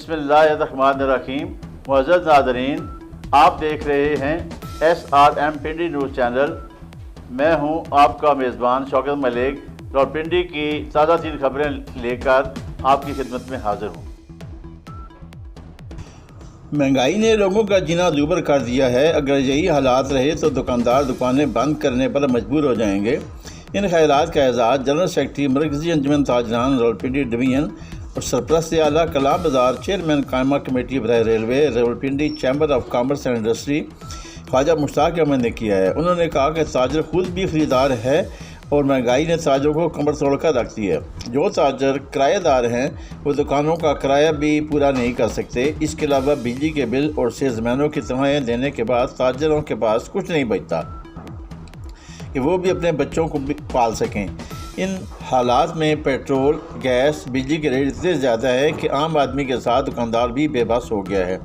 بسم اللہ الرحمن الرحیم۔ معزز ناظرین، آپ دیکھ رہے ہیں SRM پنڈی نیوز چینل۔ میں ہوں آپ کا میزبان شوکت ملک، اور پنڈی کی تازہ ترین خبریں لے کر آپ کی خدمت میں حاضر ہوں۔ مہنگائی نے لوگوں کا جینا دوبر کر دیا ہے۔ اگر یہی حالات رہے تو دکاندار دکانیں بند کرنے پر مجبور ہو جائیں گے۔ ان خیالات کا اعزاز جنرل سیکرٹری مرکزی انجمن تاجران راولپنڈی ڈویژن اور سرپرست اعلیٰ کلام بازار چیئرمین قائمہ کمیٹی برائے railway Rawalpindi chamber of commerce and industry Khawaja Mushtaq Ahmed نے کیا ہے۔ انہوں نے کہا کہ تاجر خود بھی خریدار ہے اور مہنگائی نے تاجروں کو کمر توڑ کر رکھ دی ہے۔ جو تاجر کرایہ دار ہیں وہ دکانوں کا کرایہ بھی پورا نہیں کر سکتے۔ اس کے علاوہ بجلی کے بل اور سیلزمینوں کی تنخواہیں دینے کے بعد تاجروں کے پاس کچھ نہیں بچتا کہ وہ بھی اپنے بچوں کو پال سکیں۔ ان حالات میں پیٹرول، گیس، بجلی کے ریٹ اتنے زیادہ ہے کہ عام آدمی کے ساتھ دکاندار بھی بے بس ہو گیا ہے۔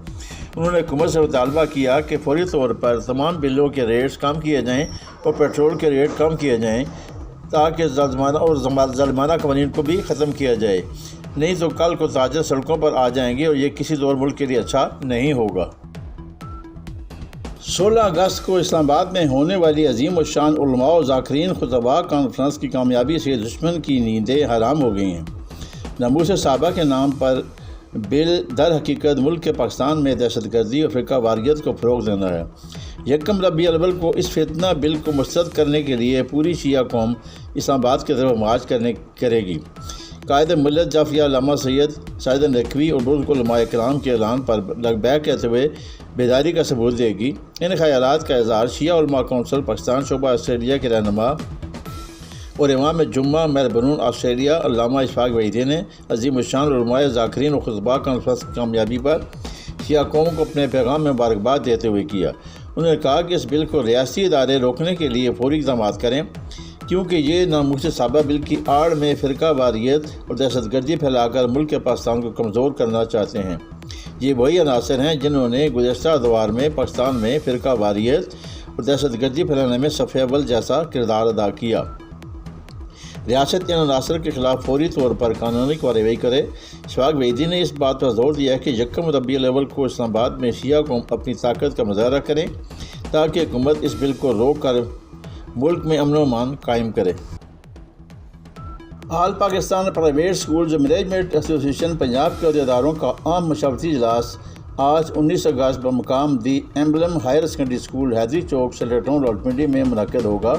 انہوں نے حکومت سے مطالبہ کیا کہ فوری طور پر تمام بلوں کے ریٹس کم کیے جائیں اور پیٹرول کے ریٹ کم کیے جائیں تاکہ ظالمانہ قوانین کو بھی ختم کیا جائے، نہیں تو کل کو تاجر سڑکوں پر آ جائیں گے اور یہ کسی دور ملک کے لیے اچھا نہیں ہوگا۔ 16 اگست کو اسلام آباد میں ہونے والی عظیم الشان علماء و ذاکرین خطباء کانفرنس کی کامیابی سے دشمن کی نیندیں حرام ہو گئی ہیں۔ ناموس صحابہ کے نام پر بل در حقیقت ملک کے پاکستان میں دہشت گردی اور فرقہ واریت کو فروغ دینا ہے۔ یکم ربیع الاول کو اس فتنہ بل کو مسترد کرنے کے لیے پوری شیعہ قوم اسلام آباد کی طرف مارچ کرے گی۔ قائد ملت جعفریہ علامہ سید سعید نقوی اور بزرگ علماء کرام کے اعلان پر لبیک کہتے ہوئے بیداری کا ثبوت دے گی۔ ان خیالات کا اظہار شیعہ علماء کونسل پاکستان شعبہ آسٹریلیا کے رہنما اور امام جمعہ ملبورن آسٹریلیا علامہ اشفاق وحیدی نے عظیم الشان علماء ذاکرین و خطباء کانفرنس کی کامیابی پر شیعہ قوم کو اپنے پیغام میں مبارکباد دیتے ہوئے کیا۔ انہوں نے کہا کہ اس بل کو ریاستی ادارے روکنے کے لیے فوری اقدامات کریں، کیونکہ یہ ناموس صحابہ بل کی آڑ میں فرقہ واریت اور دہشت گردی پھیلا کر ملک کے پاکستان کو کمزور کرنا چاہتے ہیں۔ یہ وہی عناصر ہیں جنہوں نے گزشتہ ادوار میں پاکستان میں فرقہ واریت اور دہشت گردی پھیلانے میں صف اول جیسا کردار ادا کیا۔ ریاست ان عناصر کے خلاف فوری طور پر قانونی کارروائی کرے۔ اشفاق وحیدی نے اس بات پر زور دیا کہ یکم ربیع الاول کو اسلام آباد میں شیعہ قوم اپنی طاقت کا مظاہرہ کریں تاکہ حکومت اس بل کو روک کر ملک میں امن و امان قائم کرے۔ آل پاکستان پرائیویٹ اسکولز مینجمنٹ ایسوسی ایشن پنجاب کے عہدیداروں کا عام مشاورتی اجلاس آج 19 اگست بمقام دی ایمبلم ہائر سیکنڈری اسکول حیدری چوک سلیٹون راولپنڈی میں منعقد ہوگا،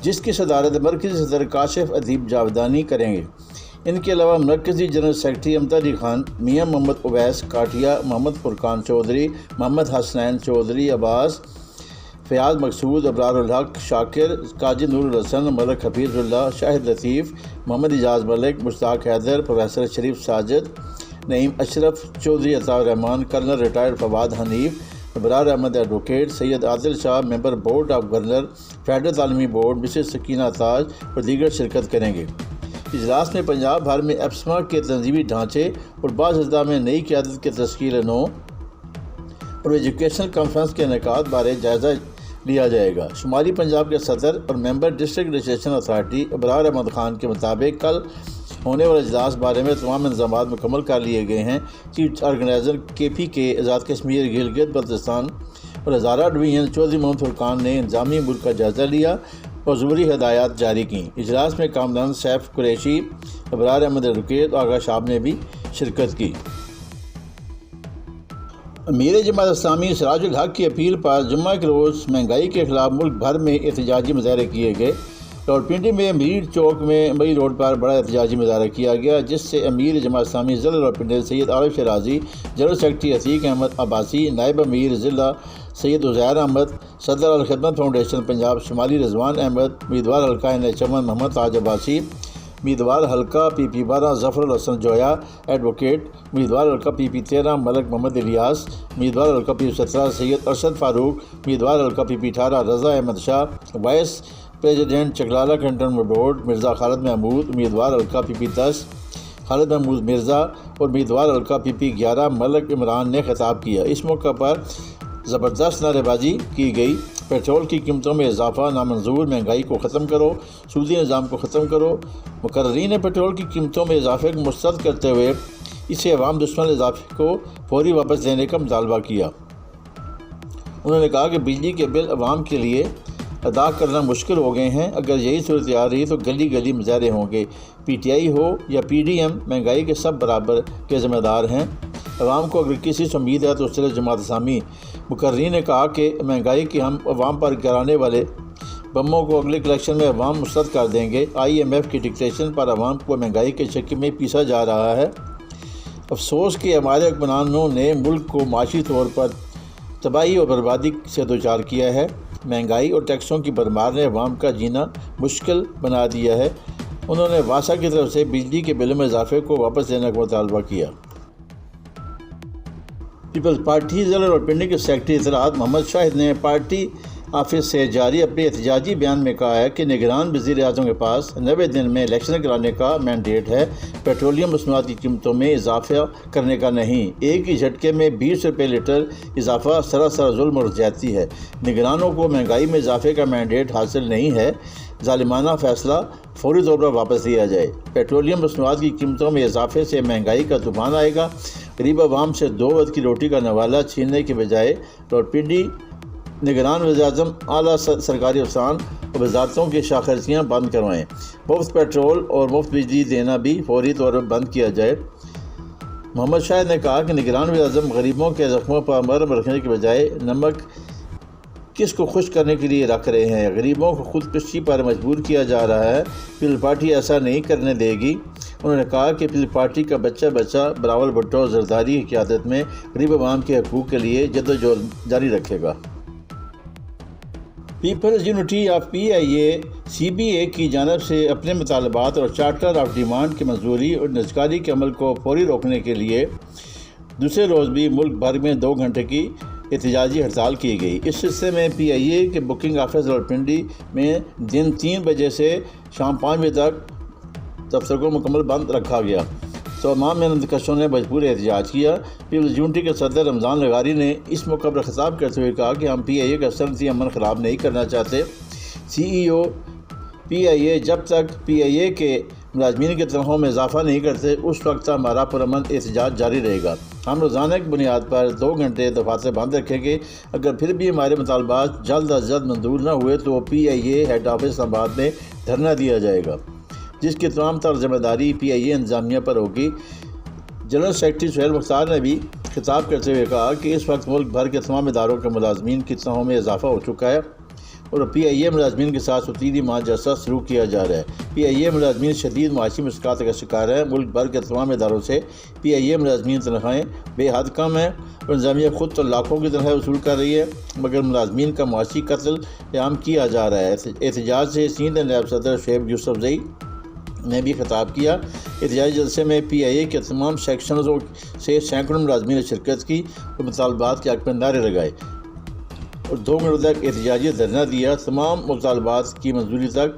جس کی صدارت مرکزی صدر کاشف ادیب جاویدانی کریں گے۔ ان کے علاوہ مرکزی جنرل سیکرٹری امجد علی خان، میاں محمد اویس کاٹیا، محمد فرقان چودھری، محمد حسنین چودھری عباس، فیاض مقصود، ابرار ul Haq Shakir, Qazi Noor ul Hassan, Malik Hafeez Ullah, Shahid Latif, Muhammad Ijaz Malik, Mushtaq Haider, professor Sharif Sajid, Naeem Ashraf, Chaudhry Ata ul Rehman, colonel retired Fawad Hanif, Abrar Ahmed advocate, Syed Adil Shah, member board of governor federal تعلیمی بورڈ مسز سکینہ تاج اور دیگر شرکت کریں گے۔ اجلاس میں پنجاب بھر میں ایپسما کے تنظیمی ڈھانچے اور بعض اضلاع میں نئی قیادت کے تشکیل نو اور ایجوکیشنل کانفرنس کے انعقاد بارے جائزہ لیا جائے گا۔ شمالی پنجاب کے صدر اور ممبر ڈسٹرکٹ رجسٹریشن اتھارٹی ابرار احمد خان کے مطابق کل ہونے والے اجلاس بارے میں تمام انتظامات مکمل کر لیے گئے ہیں۔ Chief organiser KPK Azad Kashmir Gilgit Baltistan اور ہزارہ ڈویژن چودھری محمد فرقان نے انتظامی امور کا جائزہ لیا اور ضروری ہدایات جاری کیں۔ اجلاس میں کامران سیف قریشی، ابرار احمد ایڈوکیٹ اور آغا شاب نے بھی شرکت کی۔ امیر جماعت اسلامی سراج الحق کی اپیل پر جمعہ کے روز مہنگائی کے خلاف ملک بھر میں احتجاجی مظاہرے کیے گئے۔ راولپنڈی میں امیر چوک میں مئی روڈ پر بڑا احتجاجی مظاہرہ کیا گیا، جس سے امیر جماعت اسلامی ضلع راولپنڈی سید عارف شرازی، جنرل سیکرٹری عتیق احمد عباسی، نائب امیر ضلع سید عزیر احمد، صدر الخدمت فاؤنڈیشن پنجاب شمالی رضوان احمد، امیدوار حلقہ NH1 محمد تاج عباسی، امیدوار حلقہ PP 12 ظفر الحسن جویا ایڈوکیٹ، امیدوار حلقہ PP 13 ملک محمد الیاس، امیدوار حلقہ PP 17 سید ارشد فاروق، امیدوار حلقہ PP 18 Raza Ahmed Shah, vice president Chaklala cantonment board Mirza Khalid Mahmood, امیدوار حلقہ PP 10 خالد محمود مرزا اور امیدوار حلقہ PP 11 ملک عمران نے خطاب کیا۔ اس موقع پر زبردست نعرے بازی کی گئی۔ پیٹرول کی قیمتوں میں اضافہ نامنظور، مہنگائی کو ختم کرو، سودی نظام کو ختم کرو۔ مقررین نے پیٹرول کی قیمتوں میں اضافے کو مسترد کرتے ہوئے اسے عوام دشمن اضافے کو فوری واپس دینے کا مطالبہ کیا۔ انہوں نے کہا کہ بجلی کے بل عوام کے لیے ادا کرنا مشکل ہو گئے ہیں، اگر یہی صورتحال رہی تو گلی گلی مظاہرے ہوں گے۔ پی ٹی آئی ہو یا پی ڈی ایم مہنگائی کے سب برابر کے ذمہ دار ہیں۔ عوام کو اگر کسی سے امید ہے تو صرف جماعت اسلامی۔ مقررین نے کہا کہ مہنگائی کے ہم عوام پر گرانے والے بموں کو اگلے الیکشن میں عوام مسترد کر دیں گے۔ آئی ایم ایف کی ڈکٹیشن پر عوام کو مہنگائی کے چکے میں پیسا جا رہا ہے۔ افسوس کہ ہمارے حکمرانوں نے ملک کو معاشی طور پر تباہی اور بربادی سے دوچار کیا ہے۔ مہنگائی اور ٹیکسوں کی بھرمار نے عوام کا جینا مشکل بنا دیا ہے۔ انہوں نے واسا کی طرف سے بجلی کے بلوں میں اضافے کو واپس دینے کا مطالبہ کیا۔ پیپلز پارٹی ضلع راولپنڈی کے سیکرٹری اطلاعات محمد شاہد نے پارٹی آفس سے جاری اپنے احتجاجی بیان میں کہا ہے کہ نگران وزیر اعظم کے پاس 90 دن میں الیکشن کرانے کا مینڈیٹ ہے، پیٹرولیم مصنوعات کی قیمتوں میں اضافہ کرنے کا نہیں۔ ایک ہی جھٹکے میں 20 روپے لیٹر اضافہ سراسر ظلم اور زیادتی ہے۔ نگرانوں کو مہنگائی میں اضافے کا مینڈیٹ حاصل نہیں ہے، ظالمانہ فیصلہ فوری طور پر واپس لیا جائے۔ پیٹرولیم مصنوعات کی قیمتوں میں اضافے سے مہنگائی کا طوفان آئے گا۔ غریب عوام سے 2 وقت کی روٹی کا نوالہ چھیننے کے بجائے راولپنڈی نگران وزیر اعظم اعلیٰ سرکاری افسران اور وزارتوں کی شاخرچیاں بند کروائیں۔ مفت پیٹرول اور مفت بجلی دینا بھی فوری طور پر بند کیا جائے۔ محمد شاہد نے کہا کہ نگران وزیر اعظم غریبوں کے زخموں پر مرہم رکھنے کے بجائے نمک کس کو خشک کرنے کے لیے رکھ رہے ہیں۔ غریبوں کو خودکشی پر مجبور کیا جا رہا ہے۔ پیپلز پارٹی ایسا نہیں کرنے دے گی۔ انہوں نے کہا کہ پیپلز پارٹی کا بچہ براول بھٹو اور زرداری کی قیادت میں غریب عوام کے حقوق کے لیے جدوجہد جاری رکھے گا۔ Peoples unity of P I A C B A کی جانب سے اپنے مطالبات اور چارٹر آف ڈیمانڈ کی منظوری اور نجکاری کے عمل کو فوری روکنے کے لیے دوسرے روز بھی ملک بھر میں 2 گھنٹے کی احتجاجی ہڑتال کی گئی۔ اس سلسلے میں پی آئی اے کے بکنگ آفس راولپنڈی میں دن 3 بجے سے شام 5 بجے تک دفتر کو مکمل بند رکھا گیا۔ تمام محنت کشوں نے بھرپور احتجاج کیا۔ پیپلز یونٹی کے صدر رمضان لغاری نے اس موقع پر خطاب کرتے ہوئے کہا کہ ہم پی آئی اے کا صنعتی امن خراب نہیں کرنا چاہتے۔ سی ای او پی آئی اے جب تک پی آئی اے کے ملازمین کی تنخواہوں میں اضافہ نہیں کرتے اس وقت ہمارا پرامن احتجاج جاری رہے گا۔ ہم روزانہ کی بنیاد پر 2 گھنٹے دفاتر بند رکھیں گے۔ اگر پھر بھی ہمارے مطالبات جلد از جلد منظور نہ ہوئے تو پی آئی اے ہیڈ آفس اسلام آباد میں دھرنا دیا جائے گا، جس کی تمام تر ذمہ داری پی آئی اے انتظامیہ پر ہوگی۔ جنرل سیکرٹری سہیل مختار نے بھی خطاب کرتے ہوئے کہا کہ اس وقت ملک بھر کے تمام اداروں کے ملازمین کی تنخواہوں میں اضافہ ہو چکا ہے اور پی آئی اے ملازمین کے ساتھ ستیری ماں جیسا سلوک کیا جا رہا ہے۔ پی آئی اے ملازمین شدید معاشی مشکلات کا شکار ہیں۔ ملک بھر کے تمام اداروں سے پی آئی اے ملازمین تنخواہیں بے حد کم ہیں اور انتظامیہ خود تو لاکھوں کی تنخواہیں وصول کر رہی ہے، مگر ملازمین کا معاشی قتل عام کیا جا رہا ہے۔ احتجاج سے سینئر نائب صدر شعیب یوسفزئی نے بھی خطاب کیا۔ احتجاجی جلسے میں پی آئی اے کے تمام سیکشنوں سے سینکڑوں ملازمین نے شرکت کی اور مطالبات کے حق میں نعرے لگائے اور 2 گھنٹوں تک احتجاجی دھرنا دیا۔ تمام مطالبات کی منظوری تک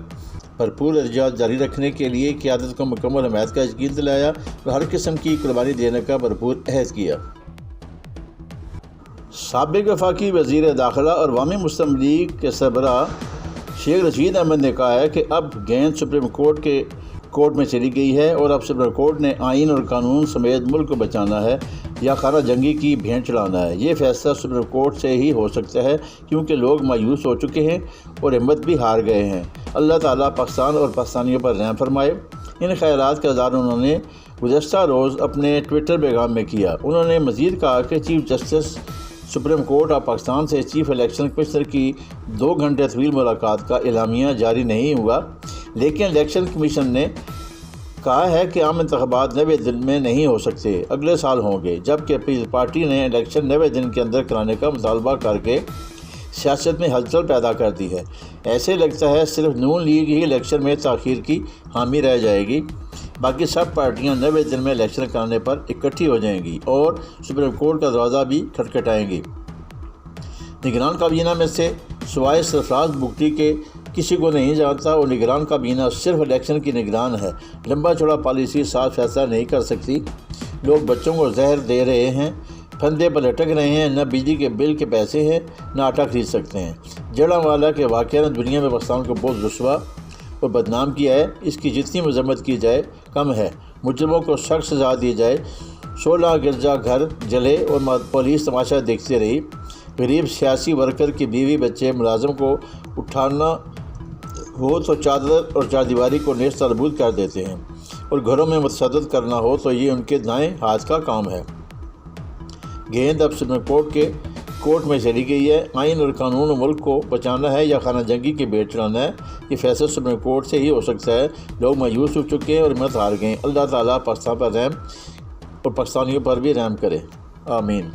بھرپور احتجاج جاری رکھنے کے لیے قیادت کو مکمل حمایت کا یقین دلایا اور ہر قسم کی قربانی دینے کا بھرپور عہد کیا۔ سابق وفاقی وزیر داخلہ اور عوامی مسلم لیگ کے سربراہ شیخ رشید احمد نے کہا ہے کہ اب گیند سپریم کورٹ میں چلی گئی ہے اور اب سپریم کورٹ نے آئین اور قانون سمیت ملک کو بچانا ہے یا خانہ جنگی کی بھینٹ چڑھانا ہے۔ یہ فیصلہ سپریم کورٹ سے ہی ہو سکتا ہے کیونکہ لوگ مایوس ہو چکے ہیں اور ہمت بھی ہار گئے ہیں۔ اللہ تعالیٰ پاکستان اور پاکستانیوں پر رحم فرمائے۔ ان خیالات کا اظہار انہوں نے گزشتہ روز اپنے ٹویٹر پیغام میں کیا۔ انہوں نے مزید کہا کہ chief justice supreme court of Pakistan سے چیف الیکشن کمشنر کی 2 گھنٹے طویل ملاقات کا اعلامیہ جاری نہیں ہوا، لیکن الیکشن کمیشن نے کہا ہے کہ عام انتخابات 90 دن میں نہیں ہو سکتے، اگلے سال ہوں گے، جبکہ پیپلز پارٹی نے الیکشن 90 دن کے اندر کرانے کا مطالبہ کر کے سیاست میں ہلچل پیدا کر دی ہے۔ ایسے لگتا ہے صرف نون لیگ ہی الیکشن میں تاخیر کی حامی رہ جائے گی، باقی سب پارٹیاں 90 دن میں الیکشن کرانے پر اکٹھی ہو جائیں گی اور سپریم کورٹ کا دروازہ بھی کھٹکھٹائیں گی۔ نگران کابینہ میں سے سوائے سرفراز بگٹی کے کسی کو نہیں جانتا اور نگران کابینہ صرف الیکشن کی نگران ہے، لمبا چوڑا پالیسی ساتھ فیصلہ نہیں کر سکتی۔ لوگ بچوں کو زہر دے رہے ہیں، پھندے پر لٹک رہے ہیں، نہ بجلی کے بل کے پیسے ہیں نہ آٹا خرید سکتے ہیں۔ جڑاوالا کے واقعہ نے دنیا میں پاکستان کو بہت رسوا اور بدنام کیا ہے، اس کی جتنی مذمت کی جائے کم ہے۔ مجرموں کو سخت سزا دی جائے، 16 گرجا گھر جلے اور پولیس تماشا دیکھتے رہی۔ غریب سیاسی ورکر کی بیوی بچے ملازم کو اٹھانا ہو تو چادر اور چاردیواری کو نیست نابود کر دیتے ہیں، اور گھروں میں متشدد کرنا ہو تو یہ ان کے دائیں ہاتھ کا کام ہے۔ گیند اب سپریم کورٹ میں چلی گئی ہے۔ آئین اور قانون ملک کو بچانا ہے یا خانہ جنگی کے بیٹ چلانا ہے، یہ فیصلہ سپریم کورٹ سے ہی ہو سکتا ہے۔ لوگ مایوس ہو چکے ہیں اور ہمت ہار گئے ہیں۔ اللہ تعالیٰ پاکستان پر رحم اور پاکستانیوں پر بھی رحم کرے، آمین۔